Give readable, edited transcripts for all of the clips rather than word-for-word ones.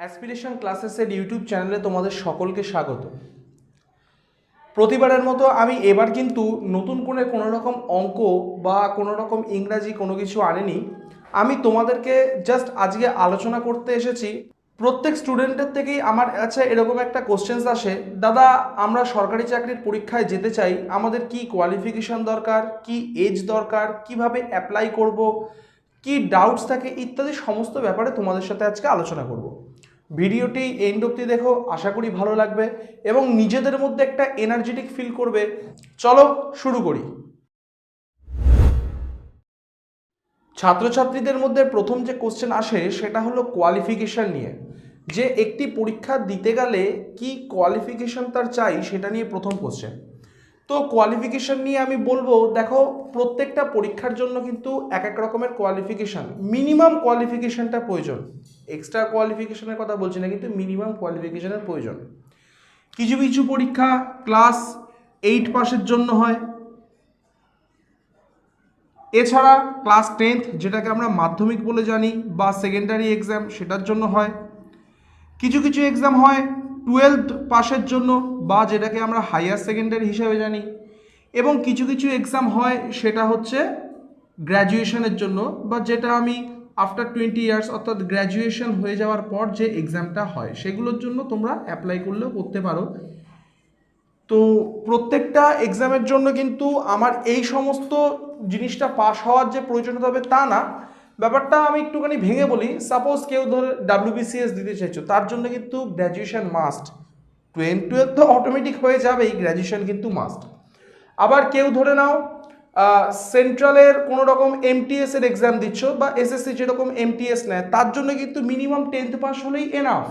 Aspiration ক্লাসেসের YouTube চ্যানেলে তোমাদের সকলকে স্বাগত। প্রতিবারের মতো আমি এবার কিন্তু নতুন করে কোনো রকম অঙ্ক বা কোনো রকম ইংরাজি কোনো কিছু আনিনি। আমি তোমাদেরকে জাস্ট আজকে আলোচনা করতে এসেছি। প্রত্যেক স্টুডেন্টের থেকেই আমার কাছে এরকম একটা কোশ্চেন্স আসে, দাদা আমরা সরকারি চাকরির পরীক্ষায় যেতে চাই, আমাদের কি কোয়ালিফিকেশান দরকার, কি এজ দরকার, কিভাবে অ্যাপ্লাই করব, কি ডাউটস থাকে ইত্যাদি সমস্ত ব্যাপারে তোমাদের সাথে আজকে আলোচনা করব। ভিডিওটি এন্ড অবধি দেখো, আশা করি ভালো লাগবে এবং নিজেদের মধ্যে একটা এনার্জেটিক ফিল করবে। চলো শুরু করি। ছাত্রছাত্রীদের মধ্যে প্রথম যে কোশ্চেন আসে সেটা হলো কোয়ালিফিকেশান নিয়ে, যে একটি পরীক্ষা দিতে গেলে কি কোয়ালিফিকেশান তার চাই সেটা নিয়ে প্রথম কোশ্চেন। তো কোয়ালিফিকেশান নিয়ে আমি বলবো, দেখো প্রত্যেকটা পরীক্ষার জন্য কিন্তু এক এক রকমের কোয়ালিফিকেশান, মিনিমাম কোয়ালিফিকেশানটা প্রয়োজন। এক্সট্রা কোয়ালিফিকেশানের কথা বলছি না, কিন্তু মিনিমাম কোয়ালিফিকেশানের প্রয়োজন। কিছু কিছু পরীক্ষা ক্লাস 8 পাসের জন্য হয়, এছাড়া ক্লাস 10th যেটাকে আমরা মাধ্যমিক বলে জানি বা সেকেন্ডারি এক্সাম সেটার জন্য হয়। কিছু কিছু এক্সাম হয় 12th পাসের জন্য বা যেটাকে আমরা হায়ার সেকেন্ডারি হিসাবে জানি, এবং কিছু কিছু এক্সাম হয় সেটা হচ্ছে গ্র্যাজুয়েশনের জন্য বা যেটা আমি আফটার 20 ইয়ার্স অর্থাৎ গ্র্যাজুয়েশন হয়ে যাওয়ার পর যে এক্সামটা হয় সেগুলোর জন্য তোমরা অ্যাপ্লাই করলেও করতে পারো। তো প্রত্যেকটা এক্সামের জন্য কিন্তু আমার এই সমস্ত জিনিসটা পাস হওয়ার যে প্রয়োজনীয়তা হবে তা না। ব্যাপারটা আমি একটুখানি ভেঙে বলি। সাপোজ কেউ ধরে WBCS দিতে চাইছো, তার জন্য কিন্তু গ্র্যাজুয়েশন মাস্ট। 12 তো অটোমেটিক হয়ে যাবেই, গ্র্যাজুয়েশন কিন্তু মাস্ট। আবার কেউ ধরে নাও সেন্ট্রালের কোনো রকম MTS এর এক্সাম দিচ্ছ বা SSC যেরকম MTS নেয়, তার জন্য কিন্তু মিনিমাম 10th পাস হলেই এনাফ।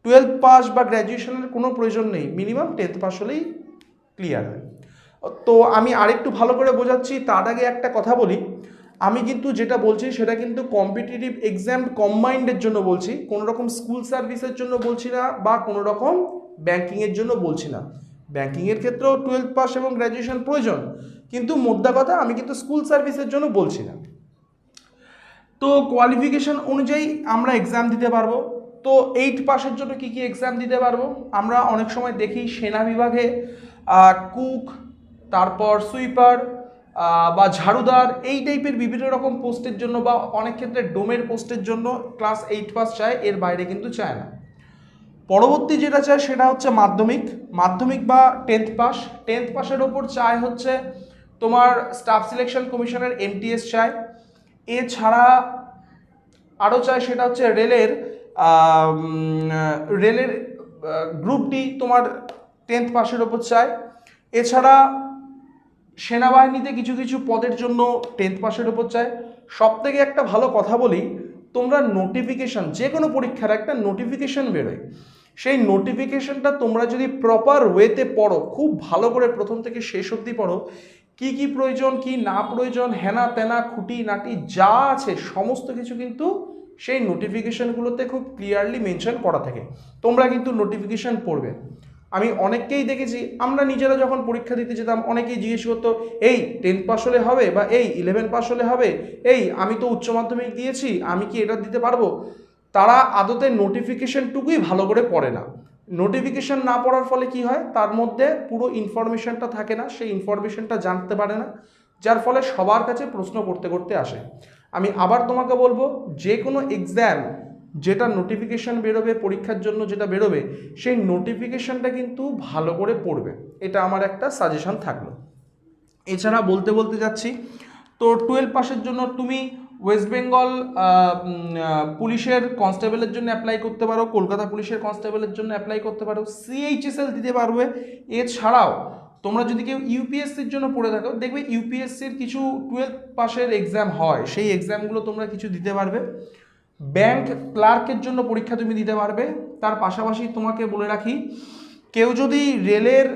12 পাস বা গ্র্যাজুয়েশনের কোনো প্রয়োজন নেই, মিনিমাম 10th পাস হলেই ক্লিয়ার হয়। তো আমি আরেকটু ভালো করে বোঝাচ্ছি, তার আগে একটা কথা বলি। আমি কিন্তু যেটা বলছি সেটা কিন্তু কম্পিটিটিভ এক্সাম কম্বাইন্ডের জন্য বলছি, কোনো রকম স্কুল সার্ভিসের জন্য বলছি না বা কোনো রকম ব্যাঙ্কিংয়ের জন্য বলছি না। ব্যাঙ্কিংয়ের ক্ষেত্রেও 12 পাস এবং গ্র্যাজুয়েশন প্রয়োজন, কিন্তু মোদ্দা কথা আমি কিন্তু স্কুল সার্ভিসের জন্য বলছি না। তো কোয়ালিফিকেশন অনুযায়ী আমরা এক্সাম দিতে পারবো। তো 8 পাসের জন্য কি কি এক্সাম দিতে পারবো? আমরা অনেক সময় দেখি সেনা বিভাগে কুক, তারপর সুইপার বা ঝাড়ুদার, এই টাইপের বিভিন্ন রকম পোস্টের জন্য বা অনেক ক্ষেত্রে ডোমের পোস্টের জন্য ক্লাস 8 পাস চায়, এর বাইরে কিন্তু চায় না। পরবর্তী যেটা চায় সেটা হচ্ছে মাধ্যমিক বা 10th পাস। 10th পাসের ওপর চায় হচ্ছে তোমার স্টাফ সিলেকশন কমিশনের MTS চায়। এছাড়া আরও চায় সেটা হচ্ছে রেলের গ্রুপ ডি তোমার 10th পাসের ওপর চায়। এছাড়া সেনাবাহিনীতে কিছু কিছু পদের জন্য 10th পাসের ওপর চায়। সব থেকে একটা ভালো কথা বলি, তোমরা নোটিফিকেশন, যে কোনো পরীক্ষার একটা নোটিফিকেশন বেরোয়, সেই নোটিফিকেশনটা তোমরা যদি প্রপার ওয়েতে পড়ো, খুব ভালো করে প্রথম থেকে শেষ অবধি পড়ো, কি কি প্রয়োজন কি না প্রয়োজন, হেনা তেনা খুঁটি নাটি যা আছে সমস্ত কিছু কিন্তু সেই নোটিফিকেশনগুলোতে খুব ক্লিয়ারলি মেনশন করা থাকে। তোমরা কিন্তু নোটিফিকেশন পড়বে। আমি অনেককেই দেখেছি, আমরা নিজেরা যখন পরীক্ষা দিতে যেতাম অনেকেই জিজ্ঞেস করতো, এই 10 পাস হলে হবে বা এই 11 পাস হলে হবে, এই আমি তো উচ্চ মাধ্যমিক দিয়েছি আমি কি এটা দিতে পারবো? তারা আদতে নোটিফিকেশনটুকুই ভালো করে পড়ে না। নোটিফিকেশন না পড়ার ফলে কি হয়, তার মধ্যে পুরো ইনফরমেশনটা থাকে না, সেই ইনফরমেশনটা জানতে পারে না, যার ফলে সবার কাছে প্রশ্ন করতে করতে আসে। আমি আবার তোমাকে বলবো, যে কোনো এক্সাম যেটা নোটিফিকেশন বেরোবে পরীক্ষার জন্য, যেটা বেরোবে সেই নোটিফিকেশনটা কিন্তু ভালো করে পড়বে, এটা আমার একটা সাজেশন থাকলো। এছাড়া বলতে বলতে যাচ্ছি, তো 12 পাসের জন্য তুমি ওয়েস্ট বেঙ্গল পুলিশের কনস্টেবলের জন্য অ্যাপ্লাই করতে পারো, কলকাতা পুলিশের কনস্টেবলের জন্য অ্যাপ্লাই করতে পারো, CHSL দিতে পারবে। এছাড়াও তোমরা যদি কেউ ইউপিএসসির জন্য পড়ে থাকো, দেখবে ইউপিএসসির কিছু 12 পাসের এক্সাম হয়, সেই এক্সামগুলো তোমরা কিছু দিতে পারবে। ব্যাংক ক্লার্কের জন্য পরীক্ষা তুমি দিতে পারবে। তার পাশাপাশি তোমাকে বলে রাখি, কেউ যদি রেলের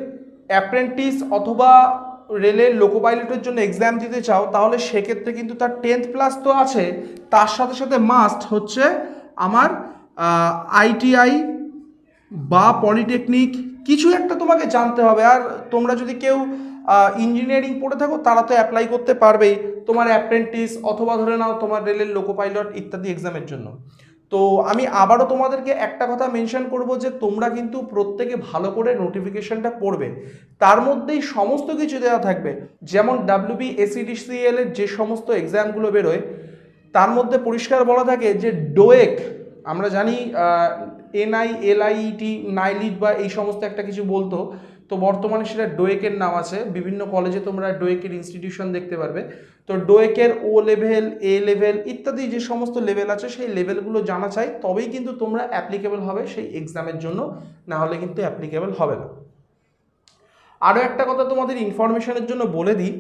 অ্যাপ্রেন্টিস অথবা রেলের লোকো পাইলটের জন্য এক্সাম দিতে চাও, তাহলে সেক্ষেত্রে কিন্তু তার 10th প্লাস তো আছে, তার সাথে সাথে মাস্ট হচ্ছে আমার ITI বা পলিটেকনিক কিছু একটা তোমাকে জানতে হবে। আর তোমরা যদি কেউ ইঞ্জিনিয়ারিং পড়ে থাকো, তারা তো অ্যাপ্লাই করতে পারবেই তোমার অ্যাপ্রেন্টিস অথবা ধরে নাও তোমার রেলের লোকো পাইলট ইত্যাদি এক্সামের জন্য। তো আমি আবারও তোমাদেরকে একটা কথা মেনশন করব যে তোমরা কিন্তু প্রত্যেকে ভালো করে নোটিফিকেশনটা পড়বে, তার মধ্যেই সমস্ত কিছু দেওয়া থাকবে। যেমন WBSEDCL এর যে সমস্ত এক্সামগুলো বেরোয় তার মধ্যে পরিষ্কার বলা থাকে যে ডোয়েক, আমরা জানি NILIT নাইলিট বা এই সমস্ত একটা কিছু বলতো, তো বর্তমানে সেটা ডোয়েকের নাম আছে। বিভিন্ন কলেজে তোমরা ডোয়েকের ইনস্টিটিউশন দেখতে পারবে। তো ডোয়েকের O লেভেল, A লেভেল ইত্যাদি যে সমস্ত লেভেল আছে সেই লেভেলগুলো জানা চাই, তবেই কিন্তু তোমরা অ্যাপ্লিকেবল হবে সেই এক্সামের জন্য, না হলে কিন্তু অ্যাপ্লিকেবল হবে না। আরও একটা কথা তোমাদের ইনফরমেশনের জন্য বলে দিই,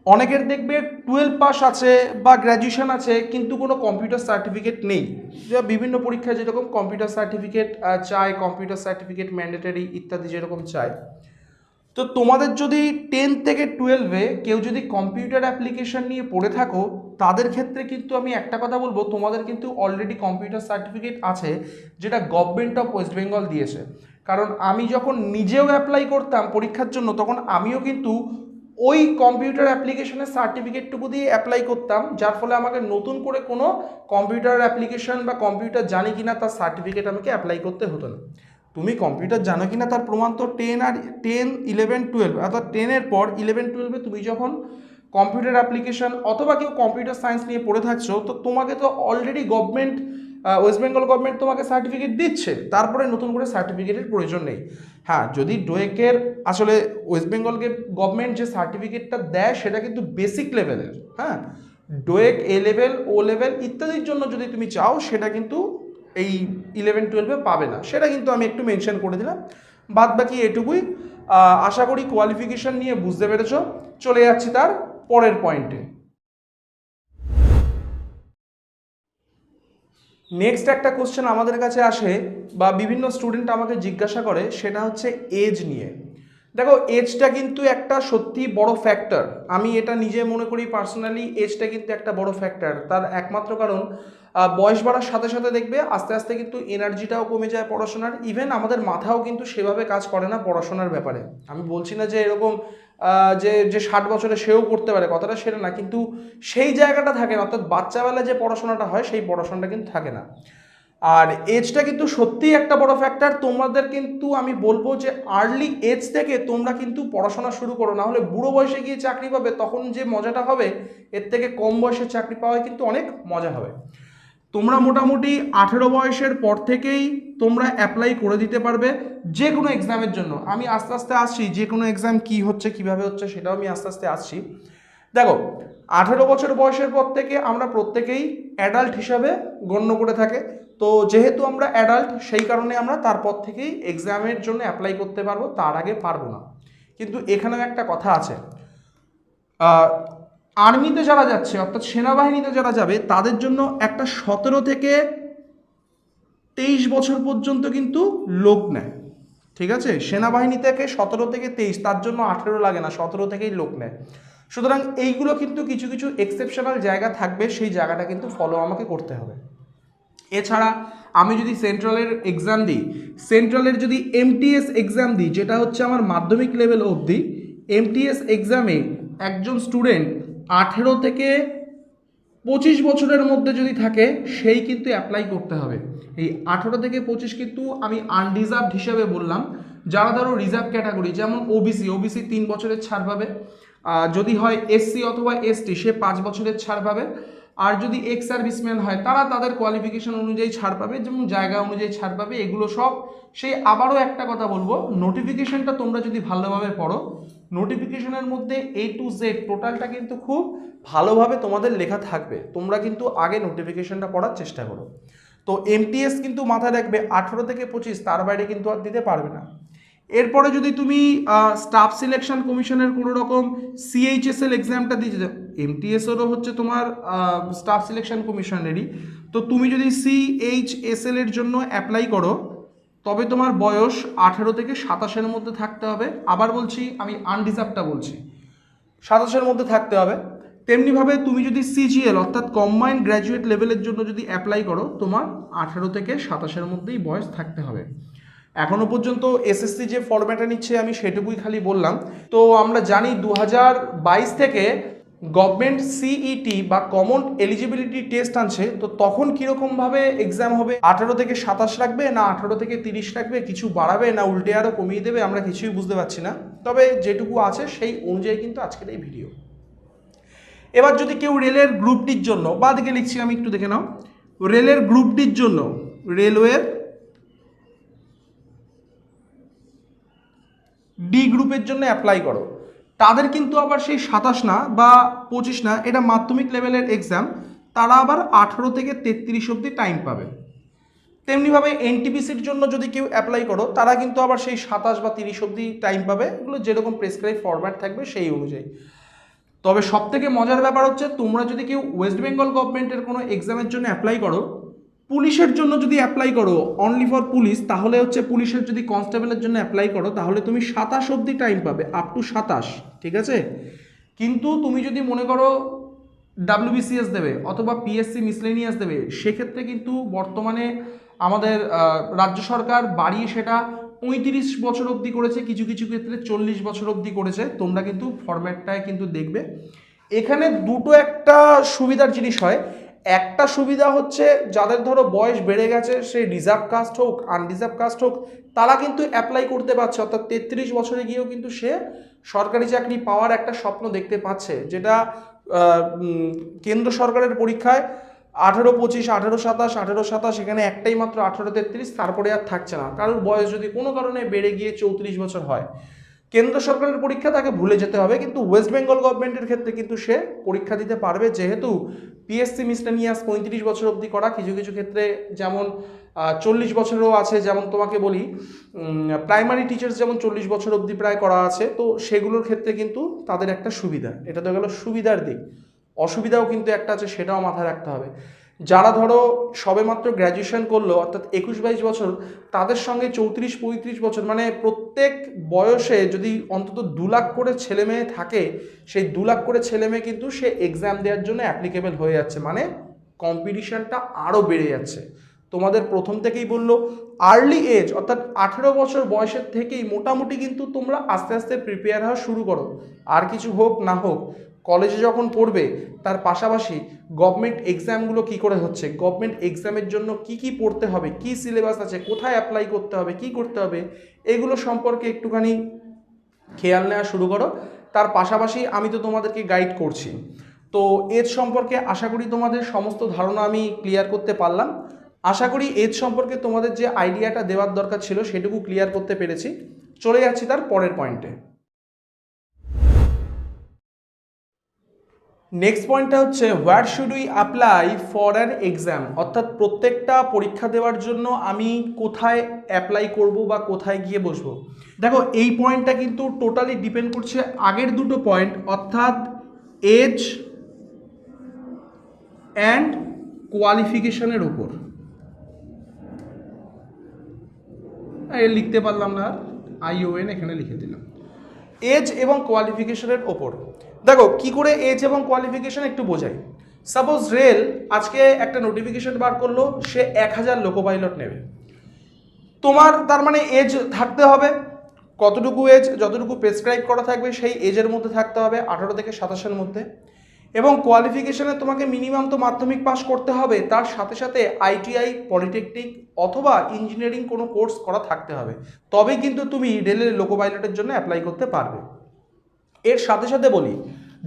অনেকের দেখবে 12 পাস আছে বা গ্র্যাজুয়েশন আছে কিন্তু কোনো কম্পিউটার সার্টিফিকেট নেই। বিভিন্ন পরীক্ষায় যেরকম কম্পিউটার সার্টিফিকেট চায়, কম্পিউটার সার্টিফিকেট ম্যান্ডেটরি ইত্যাদি যেরকম চায়, তো তোমাদের যদি 10 থেকে 12-এ কেউ যদি কম্পিউটার অ্যাপ্লিকেশন নিয়ে পড়ে থাকো, তাদের ক্ষেত্রে কিন্তু আমি একটা কথা বলবো, তোমাদের কিন্তু অলরেডি কম্পিউটার সার্টিফিকেট আছে যেটা গভর্নমেন্ট অফ ওয়েস্ট বেঙ্গল দিয়েছে। কারণ আমি যখন নিজেও অ্যাপ্লাই করতাম পরীক্ষার জন্য, তখন আমিও কিন্তু ওই কম্পিউটার অ্যাপ্লিকেশনের সার্টিফিকেটটুকু দিয়ে অ্যাপ্লাই করতাম, যার ফলে আমাকে নতুন করে কোনো কম্পিউটার অ্যাপ্লিকেশন বা কম্পিউটার জানি কিনা তার সার্টিফিকেট আমাকে অ্যাপ্লাই করতে হতো না। তুমি কম্পিউটার জানো কিনা তার প্রমাণ তো 10, 11, 12 অর্থাৎ 10-এর পর 11, 12-এ তুমি যখন কম্পিউটার অ্যাপ্লিকেশন অথবা কেউ কম্পিউটার সায়েন্স নিয়ে পড়ে থাকছো, তো তোমাকে তো already government, West Bengal government তোমাকে সার্টিফিকেট দিচ্ছে, তারপরে নতুন করে সার্টিফিকেটের প্রয়োজন নেই। হ্যাঁ, যদি ডোয়েকের আসলে ওয়েস্ট বেঙ্গলকে গভর্নমেন্ট যে সার্টিফিকেটটা দেয় সেটা কিন্তু বেসিক লেভেলের। হ্যাঁ, ডোয়েক A লেভেল, O লেভেল ইত্যাদির জন্য যদি তুমি চাও, সেটা কিন্তু এই 11, 12-এ পাবে না, সেটা কিন্তু আমি একটু মেনশন করে দিলাম। বাদ বাকি এটুকুই। আশা করি কোয়ালিফিকেশন নিয়ে বুঝতে পেরেছ। চলে যাচ্ছি তার পরের পয়েন্টে। নেক্সট একটা কোশ্চেন আমাদের কাছে আসে বা বিভিন্ন স্টুডেন্ট আমাকে জিজ্ঞাসা করে, সেটা হচ্ছে এজ নিয়ে। দেখো, এজটা কিন্তু একটা সত্যি বড় ফ্যাক্টর। আমি এটা নিজে মনে করি পার্সোনালি, এজটা কিন্তু একটা বড় ফ্যাক্টর। তার একমাত্র কারণ বয়স বাড়ার সাথে সাথে দেখবে আস্তে আস্তে কিন্তু এনার্জিটাও কমে যায় পড়াশোনার। ইভেন আমাদের মাথাও কিন্তু সেভাবে কাজ করে না পড়াশোনার ব্যাপারে। আমি বলছি না যে এরকম যে 60 বছরে সেও করতে পারে, কথাটা সেটা না, কিন্তু সেই জায়গাটা থাকে না। অর্থাৎ বাচ্চাবেলায় যে পড়াশোনাটা হয় সেই পড়াশোনাটা কিন্তু থাকে না। আর এজটা কিন্তু সত্যিই একটা বড় ফ্যাক্টর। তোমাদের কিন্তু আমি বলবো যে আর্লি এজ থেকে তোমরা কিন্তু পড়াশোনা শুরু করো, না হলে বুড়ো বয়সে গিয়ে চাকরি পাবে, তখন যে মজাটা হবে এর থেকে কম বয়সে চাকরি পাওয়ায় কিন্তু অনেক মজা হবে। তোমরা মোটামুটি 18 বয়সের পর থেকেই তোমরা অ্যাপ্লাই করে দিতে পারবে যে কোনো এক্সামের জন্য। আমি আস্তে আস্তে আসছি, যে কোনো এক্সাম কী হচ্ছে কীভাবে হচ্ছে সেটাও আমি আস্তে আস্তে আসছি। দেখো, 18 বছর বয়সের পর থেকে আমরা প্রত্যেকেই অ্যাডাল্ট হিসাবে গণ্য করে থাকে। তো যেহেতু আমরা অ্যাডাল্ট, সেই কারণে আমরা তারপর থেকেই এক্সামের জন্য অ্যাপ্লাই করতে পারবো, তার আগে পারবো না। কিন্তু এখানেও একটা কথা আছে, আর্মিতে যারা যাচ্ছে অর্থাৎ সেনাবাহিনীতে যারা যাবে তাদের জন্য একটা 17 থেকে 23 বছর পর্যন্ত কিন্তু লোক নেয়। ঠিক আছে, সেনাবাহিনী থেকে 17 থেকে 23, তার জন্য 18 লাগে না, 17 থেকেই লোক নেয়। সুতরাং এইগুলো কিন্তু কিছু কিছু এক্সেপশনাল জায়গা থাকবে, সেই জায়গাটা কিন্তু ফলো আমাকে করতে হবে। এছাড়া আমি যদি সেন্ট্রালের এক্সাম দিই, সেন্ট্রালের যদি MTS এক্সাম দিই, যেটা হচ্ছে আমার মাধ্যমিক লেভেল অবধি, MTS এক্সামে একজন স্টুডেন্ট 18 থেকে 25 বছরের মধ্যে যদি থাকে, সেই কিন্তু অ্যাপ্লাই করতে হবে। এই 18 থেকে 25 কিন্তু আমি আনরিজার্ভড হিসেবে বললাম। যারা ধরো রিজার্ভ ক্যাটাগরি, যেমন ওবিসি 3 বছরের ছাড় পাবে, যদি হয় SC অথবা ST সে 5 বছরের ছাড় পাবে, আর যদি এক্স সার্ভিসম্যান হয় তারা তাদের কোয়ালিফিকেশন অনুযায়ী ছাড় পাবে, যেমন জায়গা অনুযায়ী ছাড় পাবে, এগুলো সব। সেই আবারও একটা কথা বলবো, নোটিফিকেশনটা তোমরা যদি ভালোভাবে পড়ো, নোটিফিকেশনের মধ্যে A to Z টোটালটা কিন্তু খুব ভালোভাবে তোমাদের লেখা থাকবে। তোমরা কিন্তু আগে নোটিফিকেশনটা পড়ার চেষ্টা করো। তো MTS কিন্তু মাথায় রাখবে 18 থেকে 25, তার বাইরে কিন্তু আর দিতে পারবে না। এরপরে যদি তুমি স্টাফ সিলেকশন কমিশনের কোনো রকম CHSL এক্সামটা দিতে চাও, MTSেরও হচ্ছে তোমার স্টাফ সিলেকশন কমিশনেরই, তো তুমি যদি CHSL এর জন্য অ্যাপ্লাই করো, তবে তোমার বয়স 18 থেকে 27-এর মধ্যে থাকতে হবে। আবার বলছি, আমি আনরিজার্ভটা বলছি, 27-এর মধ্যে থাকতে হবে। তেমনিভাবে তুমি যদি CGL অর্থাৎ কম্বাইন্ড গ্র্যাজুয়েট লেভেলের জন্য যদি অ্যাপ্লাই করো, তোমার 18 থেকে 27-এর মধ্যেই বয়স থাকতে হবে। এখনো পর্যন্ত SSC যে ফরম্যাটটা নিচ্ছে আমি সেটুকুই খালি বললাম। তো আমরা জানি 2022 থেকে গভর্নমেন্ট সিইটি বা কমন এলিজিবিলিটি টেস্ট আনছে, তো তখন কীরকমভাবে এক্সাম হবে, 18 থেকে 27 রাখবে না 18 থেকে 30 রাখবে, কিছু বাড়াবে না উল্টে আরও কমিয়ে দেবে, আমরা কিছুই বুঝতে পারছি না। তবে যেটুকু আছে সেই অনুযায়ী কিন্তু আজকের এই ভিডিও। এবার যদি কেউ রেলের গ্রুপ ডির জন্য, বা দিকে লিখছি আমি, একটু দেখে নাও, রেলের গ্রুপ ডির জন্য, রেলওয়ের ডি গ্রুপের জন্য অ্যাপ্লাই করো, তাদের কিন্তু আবার সেই 27 না বা 25 না, এটা মাধ্যমিক লেভেলের এক্সাম, তারা আবার 18 থেকে 33 অবধি টাইম পাবে। তেমনিভাবে এনটিপিসির জন্য যদি কেউ অ্যাপ্লাই করো, তারা কিন্তু আবার সেই 27 বা 30 অবধি টাইম পাবে, এগুলো যেরকম প্রেসক্রাইব ফরম্যাট থাকবে সেই অনুযায়ী। তবে সবথেকে মজার ব্যাপার হচ্ছে, তোমরা যদি কেউ ওয়েস্ট বেঙ্গল গভর্নমেন্টের কোনো এক্সামের জন্য অ্যাপ্লাই করো, পুলিশের জন্য যদি অ্যাপ্লাই করো, অনলি ফর পুলিশ, তাহলে হচ্ছে পুলিশের যদি কনস্টেবলের জন্য অ্যাপ্লাই করো, তাহলে তুমি 27 অবধি টাইম পাবে, আপ টু 27, ঠিক আছে। কিন্তু তুমি যদি মনে করো ডাব্লিউবিসিএস দেবে অথবা পিএসসি মিসলেনিয়াস দেবে, সেক্ষেত্রে কিন্তু বর্তমানে আমাদের রাজ্য সরকার বাড়িয়ে সেটা 35 বছর অবধি করেছে, কিছু কিছু ক্ষেত্রে 40 বছর অবধি করেছে। তোমরা কিন্তু ফরম্যাটটায় কিন্তু দেখবে, এখানে দুটো একটা সুবিধার জিনিস হয়। একটা সুবিধা হচ্ছে, যাদের ধরো বয়স বেড়ে গেছে, সে রিজার্ভ কাস্ট হোক আনরিজার্ভ কাস্ট হোক, তারা কিন্তু অ্যাপ্লাই করতে পারছে, অর্থাৎ 33 বছরে গিয়েও কিন্তু সে সরকারি চাকরি পাওয়ার একটা স্বপ্ন দেখতে পাচ্ছে, যেটা কেন্দ্র সরকারের পরীক্ষায় 18-25, 18-27, 18-27, এখানে একটাই মাত্র 18-33, তারপরে আর থাকছে না। কারোর বয়স যদি কোনো কারণে বেড়ে গিয়ে 34 বছর হয়, কেন্দ্র সরকারের পরীক্ষা তাকে ভুলে যেতে হবে, কিন্তু ওয়েস্ট বেঙ্গল গভর্নমেন্টের ক্ষেত্রে কিন্তু সে পরীক্ষা দিতে পারবে, যেহেতু পিএসসি মিসলেনিয়াস 35 বছর অবধি করা, কিছু কিছু ক্ষেত্রে যেমন 40 বছরেও আছে, যেমন তোমাকে বলি প্রাইমারি টিচার্স যেমন 40 বছর অবধি প্রায় করা আছে, তো সেগুলোর ক্ষেত্রে কিন্তু তাদের একটা সুবিধা। এটা তো গেল সুবিধার দিক, অসুবিধাও কিন্তু একটা আছে, সেটাও মাথায় রাখতে হবে। যারা ধরো সবেমাত্র গ্র্যাজুয়েশন করলো, অর্থাৎ 21-22 বছর, তাদের সঙ্গে 34-35 বছর, মানে প্রত্যেক বয়সে যদি অন্তত 2 লাখ করে ছেলে মেয়ে থাকে, সেই 2 লাখ করে ছেলে মেয়ে কিন্তু সে এক্সাম দেওয়ার জন্য অ্যাপ্লিকেবল হয়ে যাচ্ছে, মানে কম্পিটিশনটা আরও বেড়ে যাচ্ছে। তোমাদের প্রথম থেকেই বললো আর্লি এজ, অর্থাৎ 18 বছর বয়সের থেকেই মোটামুটি কিন্তু তোমরা আস্তে আস্তে প্রিপেয়ার হওয়া শুরু করো। আর কিছু হোক না হোক, কলেজে যখন পড়বে, তার পাশাপাশি গভর্নমেন্ট এক্সামগুলো কি করে হচ্ছে, গভর্নমেন্ট এক্সামের জন্য কি কি পড়তে হবে, কি সিলেবাস আছে, কোথায় অ্যাপ্লাই করতে হবে, কি করতে হবে, এগুলো সম্পর্কে একটুখানি খেয়াল নেওয়া শুরু করো। তার পাশাপাশি আমি তো তোমাদেরকে গাইড করছি, তো এজ সম্পর্কে আশা করি তোমাদের সমস্ত ধারণা আমি ক্লিয়ার করতে পারলাম। আশা করি এজ সম্পর্কে তোমাদের যে আইডিয়াটা দেওয়ার দরকার ছিল সেটুকু ক্লিয়ার করতে পেরেছি। চলে যাচ্ছি তার পরের পয়েন্টে। নেক্সট পয়েন্টটা হচ্ছে, where should we apply for an exam, অর্থাৎ প্রত্যেকটা পরীক্ষা দেওয়ার জন্য আমি কোথায় অ্যাপ্লাই করব বা কোথায় গিয়ে বসবো। দেখো, এই পয়েন্টটা কিন্তু টোটালি ডিপেন্ড করছে আগের দুটো পয়েন্ট, অর্থাৎ এজ অ্যান্ড কোয়ালিফিকেশনের উপর। লিখতে পারলাম না, ION এখানে লিখে দিলাম, এজ এবং কোয়ালিফিকেশনের ওপর। দেখো কি করে এজ এবং কোয়ালিফিকেশন একটু বোঝাই। সাপোজ রেল আজকে একটা নোটিফিকেশন বার করলো, সে 1000 লোকো পাইলট নেবে। তোমার তার মানে এজ থাকতে হবে, কতটুকু এজ, যতটুকু প্রেসক্রাইব করা থাকবে সেই এজের মধ্যে থাকতে হবে, 18 থেকে 27-এর মধ্যে। এবং কোয়ালিফিকেশনে তোমাকে মিনিমাম তো মাধ্যমিক পাস করতে হবে, তার সাথে সাথে ITI, পলিটেকনিক অথবা ইঞ্জিনিয়ারিং কোনো কোর্স করা থাকতে হবে, তবেই কিন্তু তুমি রেলের লোকো পাইলটের জন্য অ্যাপ্লাই করতে পারবে। এর সাথে সাথে বলি,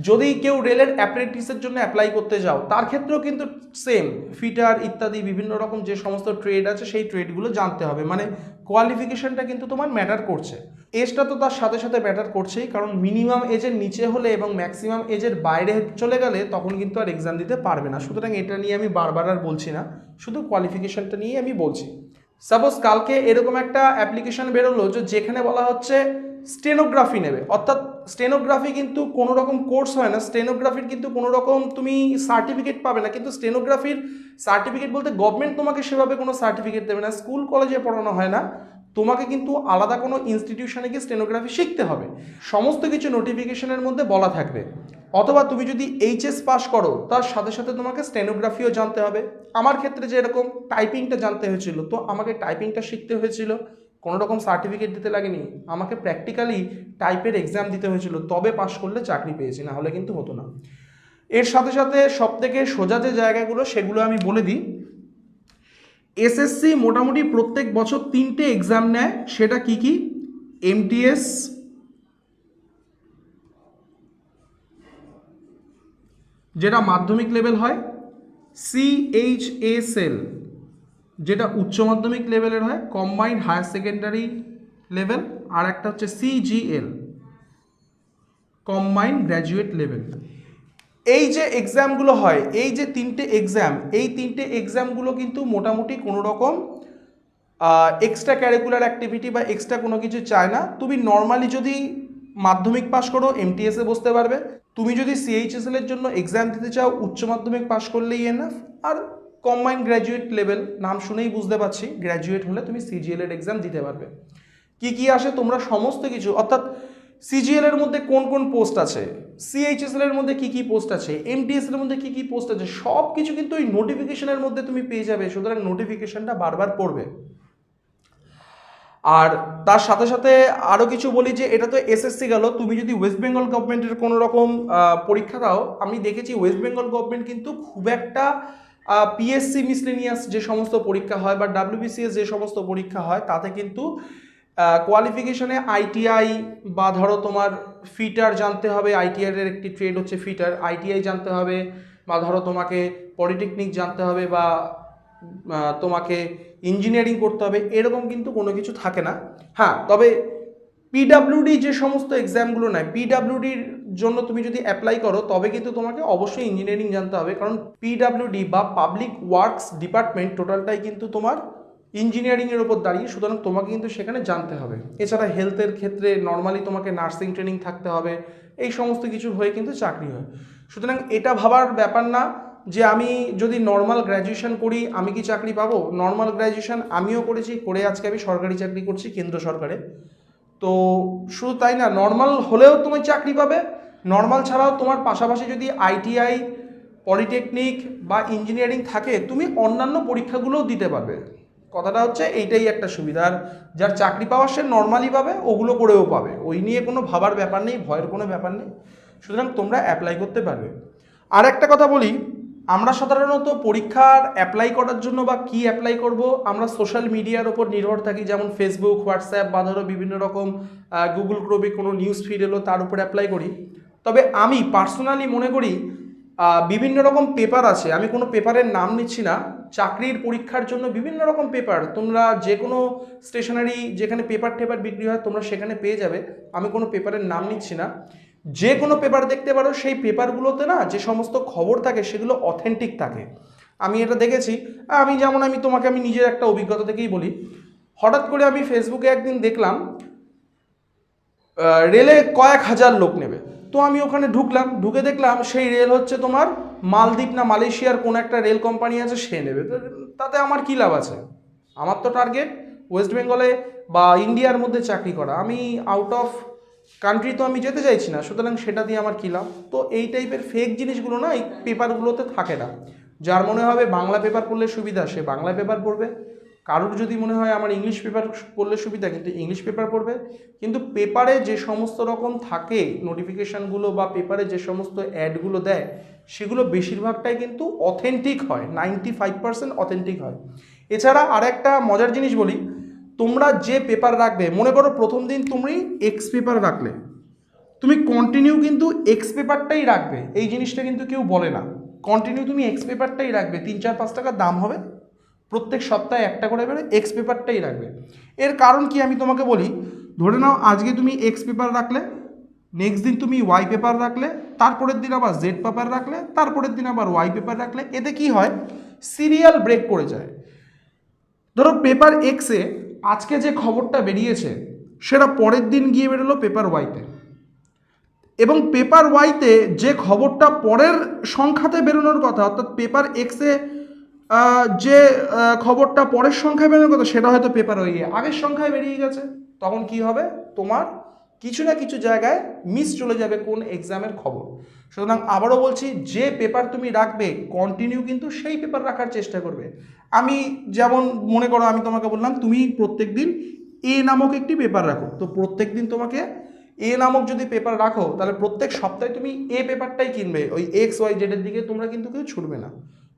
যদি কেউ রেলের অ্যাপ্রেন্টিসের জন্য অ্যাপ্লাই করতে যাও, তার ক্ষেত্রেও কিন্তু সেম ফিটার ইত্যাদি বিভিন্ন রকম যে সমস্ত ট্রেড আছে সেই ট্রেডগুলো জানতে হবে, মানে কোয়ালিফিকেশনটা কিন্তু তোমার ম্যাটার করছে। এজটা তো তার সাথে সাথে ম্যাটার করছেই, কারণ মিনিমাম এজের নিচে হলে এবং ম্যাক্সিমাম এজের বাইরে চলে গেলে তখন কিন্তু আর এক্সাম দিতে পারবে না। সুতরাং এটা নিয়ে আমি বারবার আর বলছি না, শুধু কোয়ালিফিকেশনটা নিয়ে আমি বলছি। সাপোজ কালকে এরকম একটা অ্যাপ্লিকেশন বেরোলো যেখানে বলা হচ্ছে স্টেনোগ্রাফি নেবে, অর্থাৎ স্টেনোগ্রাফি কিন্তু কোনো রকম কোর্স হয় না, স্টেনোগ্রাফির কিন্তু কোনো রকম তুমি সার্টিফিকেট পাবে না, কিন্তু স্টেনোগ্রাফির সার্টিফিকেট বলতে গভর্নমেন্ট তোমাকে সেভাবে কোনো সার্টিফিকেট দেবে না, স্কুল কলেজে পড়ানো হয় না, তোমাকে কিন্তু আলাদা কোনো ইনস্টিটিউশনে গিয়ে স্টেনোগ্রাফি শিখতে হবে। সমস্ত কিছু নোটিফিকেশনের মধ্যে বলা থাকবে। অথবা তুমি যদি HS পাস করো, তার সাথে সাথে তোমাকে স্টেনোগ্রাফিও জানতে হবে। আমার ক্ষেত্রে যে এরকম টাইপিংটা জানতে হয়েছিল, তো আমাকে টাইপিংটা শিখতে হয়েছিল, কোনো রকম সার্টিফিকেট দিতে লাগেনি, আমাকে প্র্যাকটিক্যালি টাইপের এক্সাম দিতে হয়েছিল, তবে পাশ করলে চাকরি পেয়েছি, না হলে কিন্তু হতো না। এর সাথে সাথে সবথেকে সোজা যে জায়গাগুলো সেগুলো আমি বলে দিই। এসএসসি মোটামুটি প্রত্যেক বছর 3টে এক্সাম নেয়, সেটা কি কি? এমটিএস, যেটা মাধ্যমিক লেভেল হয়, সিএইচএসএল যেটা উচ্চ মাধ্যমিক লেভেলের হয়, কম্বাইন্ড হায়ার সেকেন্ডারি লেভেল, আর একটা হচ্ছে সিজিএল, কম্বাইন্ড গ্র্যাজুয়েট লেভেল। এই যে এক্সামগুলো হয়, এই যে 3টে এক্সাম, এই 3টে এক্সামগুলো কিন্তু মোটামুটি কোনো রকম এক্সট্রা ক্যারিকুলার অ্যাক্টিভিটি বা এক্সট্রা কোনো কিছু চায় না। তুমি নর্মালি যদি মাধ্যমিক পাস করো এমটিএসে বসতে পারবে, তুমি যদি সিএইচএসএল এর জন্য এক্সাম দিতে চাও উচ্চ মাধ্যমিক পাস করলেই এনাফ। আর কম্বাইন্ড গ্র্যাজুয়েট লেভেল, নাম শুনেই বুঝতে পারছি, গ্র্যাজুয়েট হলে তুমি সিজিএল এর এক্সাম দিতে পারবে। কি কি আসে তোমরা সমস্ত কিছু, অর্থাৎ সিজিএল এর মধ্যে কোন কোন পোস্ট আছে, সিএইচএসএল এর মধ্যে কি কি পোস্ট আছে, এমটিএস এর মধ্যে কি কি পোস্ট আছে, সব কিছু কিন্তু ওই নোটিফিকেশনের মধ্যে তুমি পেয়ে যাবে। সুতরাং নোটিফিকেশনটা বারবার পড়বে। আর তার সাথে সাথে আরও কিছু বলি যে এটা তো এসএসসি গেল, তুমি যদি ওয়েস্ট বেঙ্গল গভর্নমেন্টের কোনো রকম পরীক্ষা দাও, আমি দেখেছি ওয়েস্ট বেঙ্গল গভর্নমেন্ট কিন্তু খুব একটা পিএসসি মিসলেনিয়াস যে সমস্ত পরীক্ষা হয় বা ডাব্লিউবিসিএস যে সমস্ত পরীক্ষা হয় তাতে কিন্তু কোয়ালিফিকেশনে আইটিআই বা ধরো তোমার ফিটার জানতে হবে, আইটিআই এর একটি ট্রেড হচ্ছে ফিটার, আইটিআই জানতে হবে, বা ধরো তোমাকে পলিটেকনিক জানতে হবে, বা তোমাকে ইঞ্জিনিয়ারিং করতে হবে, এরকম কিন্তু কোনো কিছু থাকে না। হ্যাঁ, তবে পিডাব্লিউডি যে সমস্ত এক্সামগুলো নেয়, পিডাব্লিউডির জন্য তুমি যদি অ্যাপ্লাই করো তবে কিন্তু তোমাকে অবশ্যই ইঞ্জিনিয়ারিং জানতে হবে, কারণ পিডাব্লিউডি বা পাবলিক ওয়ার্কস ডিপার্টমেন্ট টোটালটাই কিন্তু তোমার ইঞ্জিনিয়ারিংয়ের উপর দাঁড়িয়ে, সুতরাং তোমাকে কিন্তু সেখানে জানতে হবে। এছাড়া হেলথের ক্ষেত্রে নর্মালি তোমাকে নার্সিং ট্রেনিং থাকতে হবে, এই সমস্ত কিছু হয়ে কিন্তু চাকরি হয়। সুতরাং এটা ভাবার ব্যাপার না যে আমি যদি নর্মাল গ্র্যাজুয়েশন করি আমি কি চাকরি পাবো। নর্মাল গ্র্যাজুয়েশন আমিও করেছি, করে আজকে আমি সরকারি চাকরি করছি কেন্দ্র সরকারে। তো শুধু তাই না, নর্মাল হলেও তুমি চাকরি পাবে, নর্মাল ছাড়াও তোমার পাশাপাশি যদি আইটিআই, পলিটেকনিক বা ইঞ্জিনিয়ারিং থাকে তুমি অন্যান্য পরীক্ষাগুলোও দিতে পারবে। কথাটা হচ্ছে এইটাই একটা সুবিধা। আর যার চাকরি পাওয়ার সে নর্মালি পাবে, ওগুলো করেও পাবে, ওই নিয়ে কোনো ভাবার ব্যাপার নেই, ভয়ের কোনো ব্যাপার নেই। সুতরাং তোমরা অ্যাপ্লাই করতে পারবে। আর একটা কথা বলি, আমরা সাধারণত পরীক্ষার অ্যাপ্লাই করার জন্য বা কি অ্যাপ্লাই করব, আমরা সোশ্যাল মিডিয়ার ওপর নির্ভর থাকি, যেমন ফেসবুক, হোয়াটসঅ্যাপ বা ধরো বিভিন্ন রকম গুগল ক্রোমে কোনো নিউজ ফিড এলো তার উপর অ্যাপ্লাই করি। তবে আমি পার্সোনালি মনে করি বিভিন্ন রকম পেপার আছে, আমি কোনো পেপারের নাম নিচ্ছি না, চাকরির পরীক্ষার জন্য বিভিন্ন রকম পেপার তোমরা যে কোনো স্টেশনারি যেখানে পেপার টেপার বিক্রি হয় তোমরা সেখানে পেয়ে যাবে। আমি কোনো পেপারের নাম নিচ্ছি না, যে কোনো পেপার দেখতে পারো, সেই পেপারগুলোতে না যে সমস্ত খবর থাকে সেগুলো অথেন্টিক থাকে। আমি এটা দেখেছি। আমি তোমাকে নিজের একটা অভিজ্ঞতা থেকেই বলি। হঠাৎ করে আমি ফেসবুকে একদিন দেখলাম রেলে কয়েক হাজার লোক নেবে, তো আমি ওখানে ঢুকলাম, ঢুকে দেখলাম সেই রেল হচ্ছে তোমার মালদ্বীপ না মালয়েশিয়ার কোন একটা রেল কোম্পানি আছে সে নেবে। তাতে আমার কী লাভ আছে? আমার তো টার্গেট ওয়েস্ট বেঙ্গলে বা ইন্ডিয়ার মধ্যে চাকরি করা, আমি আউট অফ কান্ট্রি তো আমি যেতে চাইছি না, সুতরাং সেটা দিয়ে আমার কী লাভ? তো এই টাইপের ফেক জিনিসগুলো না এই পেপারগুলোতে থাকে না। যার মনে হবে বাংলা পেপার পড়লে সুবিধা সে বাংলা পেপার পড়বে, কারোর যদি মনে হয় আমার ইংলিশ পেপার পড়লে সুবিধা কিন্তু ইংলিশ পেপার পড়বে। কিন্তু পেপারে যে সমস্ত রকম থাকে নোটিফিকেশানগুলো বা পেপারে যে সমস্ত অ্যাডগুলো দেয় সেগুলো বেশিরভাগটাই কিন্তু অথেন্টিক হয়, 95% অথেন্টিক হয়। এছাড়া আর একটা মজার জিনিস বলি, তোমরা যে পেপার রাখবে, মনে করো প্রথম দিন তুমি এক্স পেপার রাখলে, তুমি কন্টিনিউ কিন্তু এক্স পেপারটাই রাখবে, এই জিনিসটা কিন্তু কেউ বলে না। কন্টিনিউ তুমি এক্স পেপারটাই রাখবে, 3-4-5 টাকা দাম হবে, প্রত্যেক সপ্তাহে একটা করে বেরোয়, এক্স পেপারটাই রাখবে। এর কারণ কি আমি তোমাকে বলি, ধরে নাও আজকে তুমি এক্স পেপার রাখলে, নেক্সট দিন তুমি ওয়াই পেপার রাখলে, তারপরের দিন আবার জেড পেপার রাখলে, তারপরের দিন আবার ওয়াই পেপার রাখলে, এতে কি হয় সিরিয়াল ব্রেক করে যায়। ধরো পেপার এক্সে আজকে যে খবরটা বেরিয়েছে সেটা পরের দিন গিয়ে বেরোলো পেপার ওয়াইতে, এবং পেপার ওয়াইতে যে খবরটা পরের সংখ্যাতে বেরোনোর কথা, অর্থাৎ পেপার এক্সে যে খবরটা পরের সংখ্যায় বেরোনোর কথা সেটা হয়তো পেপার ওয়াইয়ে আগের সংখ্যায় বেরিয়ে গেছে। তখন কি হবে, তোমার কিছু না কিছু জায়গায় মিস চলে যাবে কোন এক্সামের খবর। সুতরাং আবারও বলছি, যে পেপার তুমি রাখবে কন্টিনিউ কিন্তু সেই পেপার রাখার চেষ্টা করবে। আমি যেমন মনে করো আমি তোমাকে বললাম তুমি প্রত্যেক দিন এ নামক একটি পেপার রাখো, তো প্রত্যেক দিন তোমাকে এ নামক যদি পেপার রাখো তাহলে প্রত্যেক সপ্তাহে তুমি এ পেপারটাই কিনবে, ওই XYZ এর দিকে তোমরা কিন্তু কেউ ছুটবে না।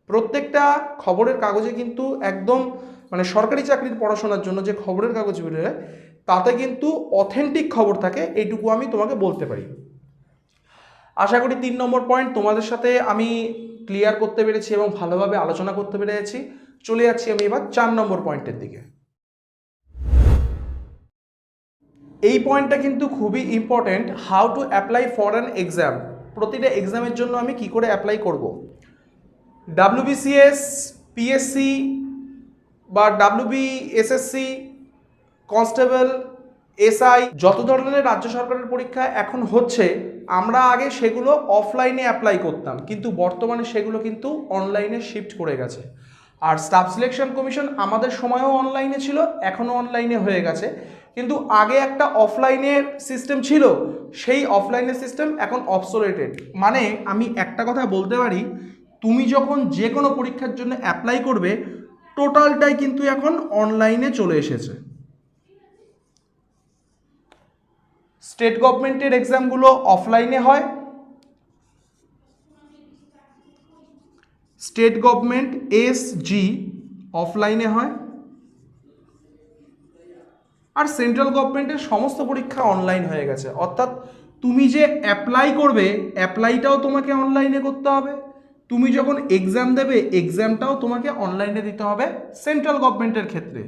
প্রত্যেকটা খবরের কাগজে কিন্তু একদম মানে সরকারি চাকরির পড়াশোনার জন্য যে খবরের কাগজ বেরোয় তাতে কিন্তু অথেন্টিক খবর থাকে, এইটুকু আমি তোমাকে বলতে পারি। আশা করি 3 নম্বর পয়েন্ট তোমাদের সাথে আমি ক্লিয়ার করতে পেরেছি এবং ভালোভাবে আলোচনা করতে পেরেছি। চলে যাচ্ছি আমি এবার 4 নম্বর পয়েন্টের দিকে। এই পয়েন্টটা কিন্তু খুবই important, how to apply for an exam. প্রতিটা এক্সামের জন্য আমি কি করে অ্যাপ্লাই করব। WBCS, PSC বা WBSSC, কনস্টেবল, SI, যত ধরনের রাজ্য সরকারের পরীক্ষা এখন হচ্ছে, আমরা আগে সেগুলো অফলাইনে অ্যাপ্লাই করতাম, কিন্তু বর্তমানে সেগুলো কিন্তু অনলাইনে শিফট করে গেছে। আর স্টাফ সিলেকশন কমিশন আমাদের সময়ও অনলাইনে ছিল, এখনও অনলাইনে হয়ে গেছে, কিন্তু আগে একটা অফলাইনের সিস্টেম ছিল, সেই অফলাইনের সিস্টেম এখন অবসোলেটেড। মানে আমি একটা কথা বলতে পারি, তুমি যখন যে কোনো পরীক্ষার জন্য অ্যাপ্লাই করবে টোটালটাই কিন্তু এখন অনলাইনে চলে এসেছে। স্টেট গভর্নমেন্টের এক্সামগুলো অফলাইনে হয়, স্টেট গভর্নমেন্ট SG অফলাইনে হয়, আর সেন্ট্রাল গভর্নমেন্টের সমস্ত পরীক্ষা অনলাইন হয়ে গেছে। অর্থাৎ তুমি যে অ্যাপ্লাই করবে অ্যাপ্লাইটাও তোমাকে অনলাইনে করতে হবে, তুমি যখন এক্সাম দেবে এক্সামটাও তোমাকে অনলাইনে দিতে হবে। সেন্ট্রাল গভর্নমেন্টের ক্ষেত্রে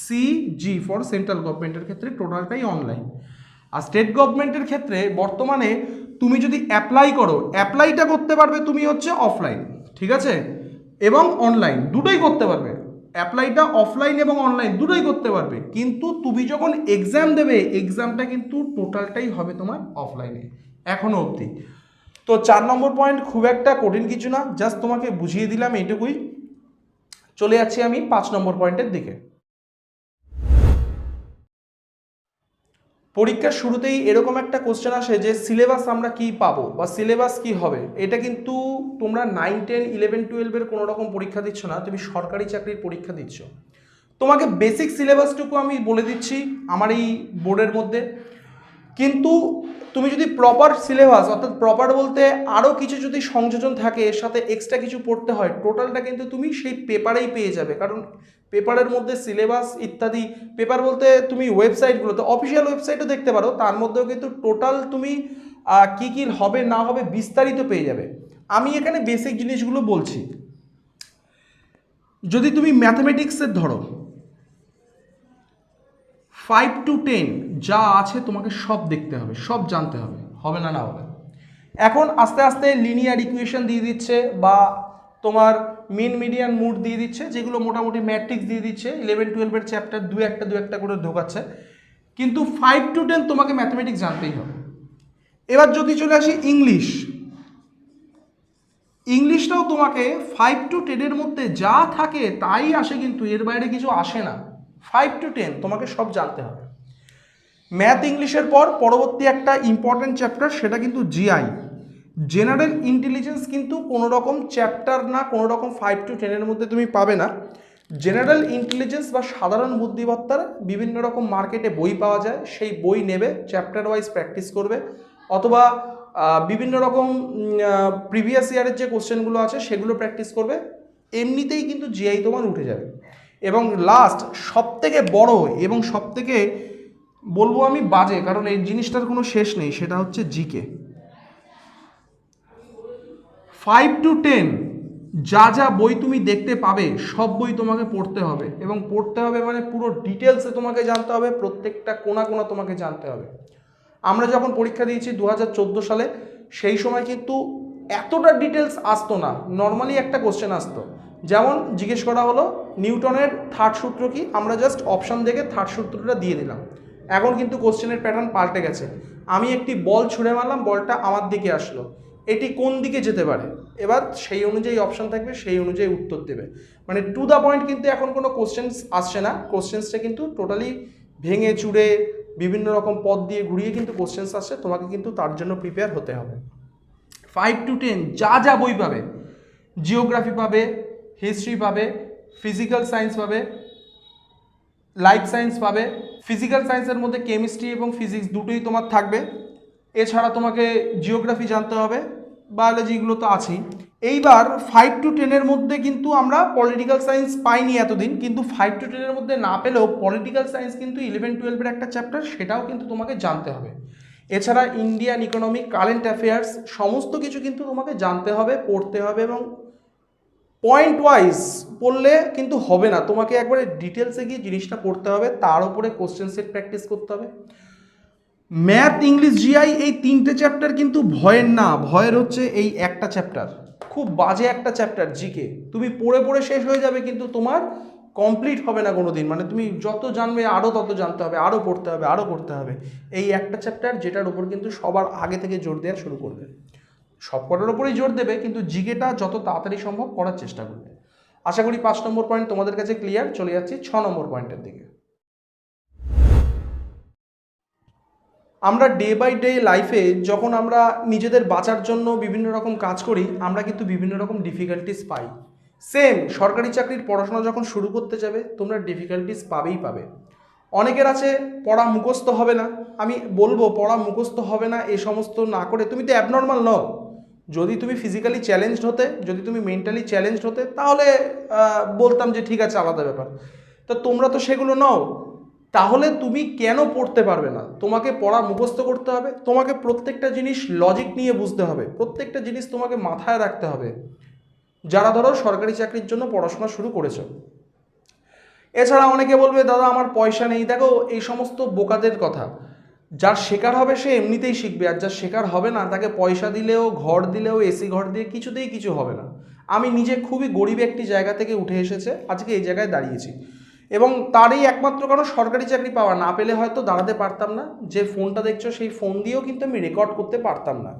CG ফর সেন্ট্রাল গভর্নমেন্টের ক্ষেত্রে টোটালটাই অনলাইন। আর স্টেট গভর্নমেন্টের ক্ষেত্রে বর্তমানে তুমি যদি অ্যাপ্লাই করো, অ্যাপ্লাইটা করতে পারবে তুমি হচ্ছে অফলাইন, ঠিক আছে, এবং অনলাইন দুটোই করতে পারবে। অ্যাপ্লাইটা অফলাইন এবং অনলাইন দুটোই করতে পারবে, কিন্তু তুমি যখন এক্সাম দেবে এক্সামটা কিন্তু টোটালটাই হবে তোমার অফলাইনে এখনো অবধি। তো 4 নম্বর পয়েন্ট খুব একটা কঠিন কিছু না, জাস্ট তোমাকে বুঝিয়ে দিলাম এইটুকুই। চলে যাচ্ছি আমি 5 নম্বর পয়েন্টের দিকে। পরীক্ষার শুরুতেই এরকম একটা কোশ্চেন আসে যে সিলেবাস আমরা কি পাবো বা সিলেবাস কি হবে। এটা কিন্তু তোমরা 9, 10, 11, 12-এর কোনো রকম পরীক্ষা দিচ্ছ না, তুমি সরকারি চাকরির পরীক্ষা দিচ্ছ। তোমাকে বেসিক সিলেবাসটুকু আমি বলে দিচ্ছি আমার এই বোর্ডের মধ্যে, কিন্তু তুমি যদি প্রপার সিলেবাস, অর্থাৎ প্রপার বলতে আরও কিছু যদি সংযোজন থাকে এর সাথে এক্সট্রা কিছু পড়তে হয়, টোটালটা কিন্তু তুমি সেই পেপারেই পেয়ে যাবে। কারণ পেপারের মধ্যে সিলেবাস ইত্যাদি, পেপার বলতে তুমি ওয়েবসাইটগুলোতে অফিসিয়াল ওয়েবসাইটও দেখতে পারো, তার মধ্যেও কিন্তু টোটাল তুমি কী কী হবে না হবে বিস্তারিত পেয়ে যাবে। আমি এখানে বেসিক জিনিসগুলো বলছি। যদি তুমি ম্যাথমেটিক্সের ধরো 5 to 10 যা আছে তোমাকে সব দেখতে হবে, সব জানতে হবে, হবে না না হবে। এখন আস্তে আস্তে লিনিয়ার ইকুয়েশন দিয়ে দিচ্ছে বা তোমার মিন মিডিয়ান মুড দিয়ে দিচ্ছে, যেগুলো মোটামুটি ম্যাট্রিক্স দিয়ে দিচ্ছে, 11, 12-এর চ্যাপ্টার দু একটা করে ঢোকাচ্ছে, কিন্তু 5 to 10 তোমাকে ম্যাথমেটিক্স জানতেই হবে। এবার যদি চলে আসি ইংলিশটাও তোমাকে 5 to 10-এর মধ্যে যা থাকে তাই আসে, কিন্তু এর বাইরে কিছু আসে না। 5 to 10 তোমাকে সব জানতে হবে। ম্যাথ ইংলিশের পর পরবর্তী একটা ইম্পর্টেন্ট চ্যাপ্টার, সেটা কিন্তু GI, জেনারেল ইন্টেলিজেন্স, কিন্তু কোনো রকম চ্যাপ্টার না, কোনো রকম 5 to 10-এর মধ্যে তুমি পাবে না। জেনারেল ইন্টেলিজেন্স বা সাধারণ বুদ্ধিমত্তার বিভিন্ন রকম মার্কেটে বই পাওয়া যায়, সেই বই নেবে, চ্যাপ্টার ওয়াইজ প্র্যাকটিস করবে, অথবা বিভিন্ন রকম প্রিভিয়াস ইয়ারের যে কোশ্চেনগুলো আছে সেগুলো প্র্যাকটিস করবে, এমনিতেই কিন্তু জিআই তোমার উঠে যাবে। এবং লাস্ট সবথেকে বড় এবং সবথেকে বলবো আমি বাজে, কারণ এই জিনিসটার কোনো শেষ নেই, সেটা হচ্ছে জিকে। 5 to 10 যা যা বই তুমি দেখতে পাবে সব বই তোমাকে পড়তে হবে, এবং পড়তে হবে মানে পুরো ডিটেলসে তোমাকে জানতে হবে, প্রত্যেকটা কোণা কোণা তোমাকে জানতে হবে। আমরা যখন পরীক্ষা দিয়েছি 2014 সালে, সেই সময় কিন্তু এতটা ডিটেলস আসতো না, নর্মালি একটা কোশ্চেন আসতো, যেমন জিজ্ঞেস করা হলো নিউটনের থার্ড সূত্র কি, আমরা জাস্ট অপশান দেখে থার্ড সূত্রটা দিয়ে দিলাম। এখন কিন্তু কোশ্চেনের প্যাটার্ন পাল্টে গেছে, আমি একটি বল ছুঁড়ে মারলাম, বলটা আমার দিকে আসলো, এটি কোন দিকে যেতে পারে, এবার সেই অনুযায়ী অপশান থাকবে, সেই অনুযায়ী উত্তর দেবে। মানে টু দ্য পয়েন্ট কিন্তু এখন কোনো কোশ্চেন্স আসছে না, কোশ্চেন্সটা কিন্তু টোটালি ভেঙে চুড়ে বিভিন্ন রকম পথ দিয়ে ঘুরিয়ে কিন্তু কোশ্চেন্স আসছে, তোমাকে কিন্তু তার জন্য প্রিপেয়ার হতে হবে। 5 to 10 যা যা বই পাবে, জিওগ্রাফি পাবে, হিস্ট্রি পাবে, ফিজিক্যাল সায়েন্স পাবে, লাইফ সায়েন্স পাবে, ফিজিক্যাল সায়েন্সের মধ্যে কেমিস্ট্রি এবং ফিজিক্স দুটোই তোমার থাকবে। এছাড়া তোমাকে জিওগ্রাফি জানতে হবে, বায়োলজি, এগুলো তো আছেই। এইবার 5 to 10 মধ্যে কিন্তু আমরা পলিটিক্যাল সায়েন্স পাইনি এতদিন, কিন্তু 5 to 10 মধ্যে না পেলেও পলিটিক্যাল সায়েন্স কিন্তু 11-12 একটা চ্যাপ্টার, সেটাও কিন্তু তোমাকে জানতে হবে। এছাড়া ইন্ডিয়ান ইকোনমি, কারেন্ট অ্যাফেয়ার্স সমস্ত কিছু কিন্তু তোমাকে জানতে হবে, পড়তে হবে, এবং পয়েন্ট ওয়াইজ পড়লে কিন্তু হবে না, তোমাকে একবারে ডিটেলসে গিয়ে জিনিসটা পড়তে হবে, তার উপরে কোশ্চেন সেট প্র্যাকটিস করতে হবে। ম্যাথ, ইংলিশ, জিআই এই 3টে চ্যাপ্টার কিন্তু ভয়ের না, ভয়ের হচ্ছে এই একটা চ্যাপ্টার, খুব বাজে একটা চ্যাপ্টার জিকে। তুমি পড়ে পড়ে শেষ হয়ে যাবে কিন্তু তোমার কমপ্লিট হবে না কোনো দিন, মানে তুমি যত জানবে আরও তত জানতে হবে, আরও পড়তে হবে, আরও পড়তে হবে। এই একটা চ্যাপ্টার যেটার উপর কিন্তু সবার আগে থেকে জোর দেওয়া শুরু করবে, সব কটার উপরেই জোর দেবে, কিন্তু জিকেটা যত তাড়াতাড়ি সম্ভব করার চেষ্টা করবে। আশা করি 5 নম্বর পয়েন্ট তোমাদের কাছে ক্লিয়ার। চলে যাচ্ছি 6 নম্বর পয়েন্টের দিকে। আমরা ডে বাই ডে লাইফে যখন আমরা নিজেদের বাঁচার জন্য বিভিন্ন রকম কাজ করি, আমরা কিন্তু বিভিন্ন রকম ডিফিকাল্টিস পাই। সেম সরকারি চাকরির পড়াশোনা যখন শুরু করতে যাবে, তোমরা ডিফিকাল্টিস পাবেই পাবে। অনেকের আছে পড়া মুখস্থ হবে না, আমি বলবো পড়া মুখস্থ হবে না এ সমস্ত না করে তুমি তো অ্যাবনর্মাল নও। যদি তুমি ফিজিক্যালি চ্যালেঞ্জড হতে, যদি তুমি মেন্টালি চ্যালেঞ্জড হতে, তাহলে বলতাম যে ঠিক আছে, আলাদা ব্যাপার। তো তোমরা তো সেগুলো নও, তাহলে তুমি কেন পড়তে পারবে না? তোমাকে পড়া মুখস্থ করতে হবে, তোমাকে প্রত্যেকটা জিনিস লজিক নিয়ে বুঝতে হবে, প্রত্যেকটা জিনিস তোমাকে মাথায় রাখতে হবে, যারা ধরো সরকারি চাকরির জন্য পড়াশোনা শুরু করেছো। এছাড়া অনেকে বলবে দাদা আমার পয়সা নেই। দেখো, এই সমস্ত বোকাদের কথা, যার শেখার হবে সে এমনিতেই শিখবে, আর যার শেখার হবে না তাকে পয়সা দিলেও, ঘর দিলেও, এসি ঘর দিয়ে কিছুতেই কিছু হবে না। আমি নিজে খুবই গরিব একটি জায়গা থেকে উঠে এসেছে আজকে এই জায়গায় দাঁড়িয়েছি, এবং তারই একমাত্র কারণ সরকারি চাকরি পাওয়া। না পেলে হয়তো দাঁড়াতে পারতাম না, যে ফোনটা দেখছো সেই ফোন দিয়েও কিন্তু আমি রেকর্ড করতে পারতাম না।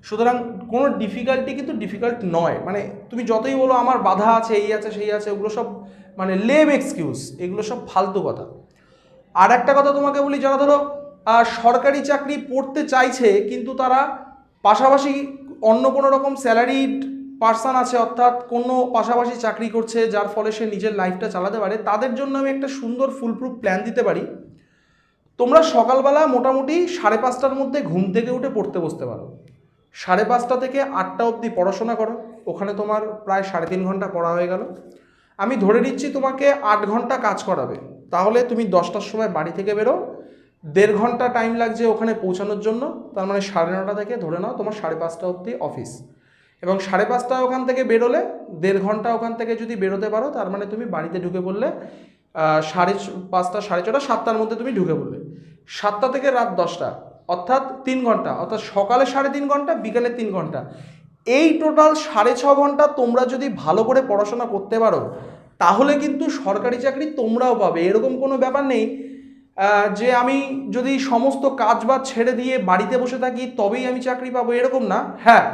সুতরাং কোনো ডিফিকাল্টি কিন্তু ডিফিকাল্ট নয়, মানে তুমি যতই বলো আমার বাধা আছে, এই আছে, সেই আছে, ওগুলো সব মানে লেম এক্সকিউজ, এগুলো সব ফালতু কথা। আর একটা কথা তোমাকে বলি, যারা ধরো সরকারি চাকরি পড়তে চাইছে কিন্তু তারা পাশাপাশি অন্য কোনো রকম স্যালারিড পার্সন আছে, অর্থাৎ কোনো পাশাপাশি চাকরি করছে, যার ফলে সে নিজের লাইফটা চালাতে পারে, তাদের জন্য আমি একটা সুন্দর ফুলপ্রুফ প্ল্যান দিতে পারি। তোমরা সকালবেলা মোটামুটি 5:30টার মধ্যে ঘুম থেকে উঠে পড়তে বসতে পারো। 5:30 থেকে 8টা অবধি পড়াশোনা করো, ওখানে তোমার প্রায় 3.5 ঘন্টা পড়া হয়ে গেল। আমি ধরে নিচ্ছি তোমাকে 8 ঘন্টা কাজ করাবে, তাহলে তুমি 10টার সময় বাড়ি থেকে বেরো, 1.5 ঘন্টা টাইম লাগছে ওখানে পৌঁছানোর জন্য, তার মানে 9:30 থেকে ধরে নাও তোমার 5:30 অবধি অফিস, এবং 5:30 ওখান থেকে বেরোলে 1.5 ঘন্টা ওখান থেকে যদি বেরোতে পারো, তার মানে তুমি বাড়িতে ঢুকে পড়লে 5:30, 6:30, 7টার মধ্যে তুমি ঢুকে পড়লে। 7টা থেকে রাত 10টা, অর্থাৎ 3 ঘন্টা, অর্থাৎ সকালে 3.5 ঘন্টা, বিকালে 3 ঘন্টা, এই টোটাল 6.5 ঘন্টা তোমরা যদি ভালো করে পড়াশোনা করতে পারো, তাহলে কিন্তু সরকারি চাকরি তোমরাও পাবে। এরকম কোনো ব্যাপার নেই যে আমি যদি সমস্ত কাজবাজ ছেড়ে দিয়ে বাড়িতে বসে থাকি তবেই আমি চাকরি পাবো, এরকম না। হ্যাঁ,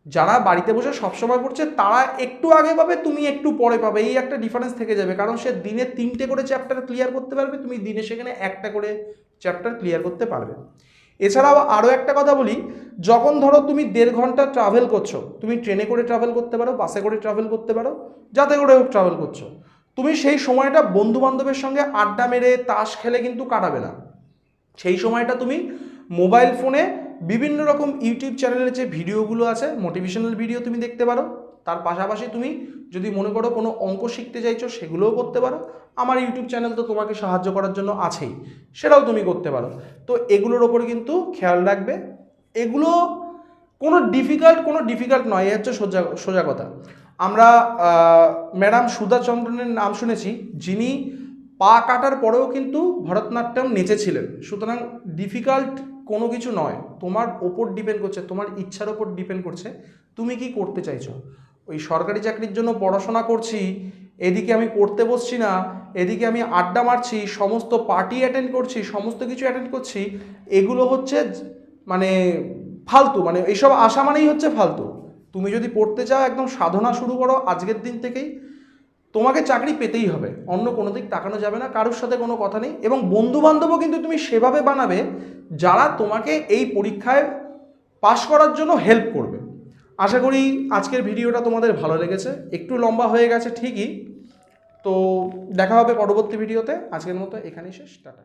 যারা বাড়িতে বসে সবসময় পড়ছে তারা একটু আগে পাবে, তুমি একটু পরে পাবে, এই একটা ডিফারেন্স থেকে যাবে, কারণ সে দিনে 3টে করে চ্যাপ্টার ক্লিয়ার করতে পারবে, তুমি দিনে সেখানে একটা করে চ্যাপ্টার ক্লিয়ার করতে পারবে। এছাড়াও আরও একটা কথা বলি, যখন ধরো তুমি 1.5 ঘন্টা ট্রাভেল করছো, তুমি ট্রেনে করে ট্রাভেল করতে পারো, বাসে করে ট্রাভেল করতে পারো, যাতে করে হোক ট্রাভেল করছো, তুমি সেই সময়টা বন্ধু বান্ধবের সঙ্গে আড্ডা মেরে তাস খেলে কিন্তু কাটাবে না। সেই সময়টা তুমি মোবাইল ফোনে বিভিন্ন রকম ইউটিউব চ্যানেলের যে ভিডিওগুলো আছে, মোটিভেশনাল ভিডিও তুমি দেখতে পারো। তার পাশাপাশি তুমি যদি মনে করো কোনো অঙ্ক শিখতে চাইছো, সেগুলোও করতে পারো। আমার ইউটিউব চ্যানেল তো তোমাকে সাহায্য করার জন্য আছেই, সেটাও তুমি করতে পারো। তো এগুলোর ওপর কিন্তু খেয়াল রাখবে। এগুলো কোনো ডিফিকাল্ট নয়, এ হচ্ছে সোজা কথা। আমরা ম্যাডাম সুধা চন্দ্রনের নাম শুনেছি, যিনি পা কাটার পরেও কিন্তু ভরতনাট্যম নেচেছিলেন। সুতরাং ডিফিকাল্ট কোনো কিছু নয়, তোমার ওপর ডিপেন্ড করছে, তোমার ইচ্ছার ওপর ডিপেন্ড করছে তুমি কি করতে চাইছো। ওই সরকারি চাকরির জন্য পড়াশোনা করছি, এদিকে আমি পড়তে বসছি না, এদিকে আমি আড্ডা মারছি, সমস্ত পার্টি অ্যাটেন্ড করছি, সমস্ত কিছু অ্যাটেন্ড করছি, এগুলো হচ্ছে মানে ফালতু, মানে এইসব আশা মানেই হচ্ছে ফালতু। তুমি যদি পড়তে চাও, একদম সাধনা শুরু করো আজকের দিন থেকেই, তোমাকে চাকরি পেতেই হবে, অন্য কোনো দিক তাকানো যাবে না, কারোর সাথে কোনো কথা নেই। এবং বন্ধু বান্ধবও কিন্তু তুমি সেভাবে বানাবে যারা তোমাকে এই পরীক্ষায় পাশ করার জন্য হেল্প করবে। আশা করি আজকের ভিডিওটা তোমাদের ভালো লেগেছে, একটু লম্বা হয়ে গেছে ঠিকই, তো দেখা হবে পরবর্তী ভিডিওতে। আজকের মতো এখানেই শেষ, টাটা।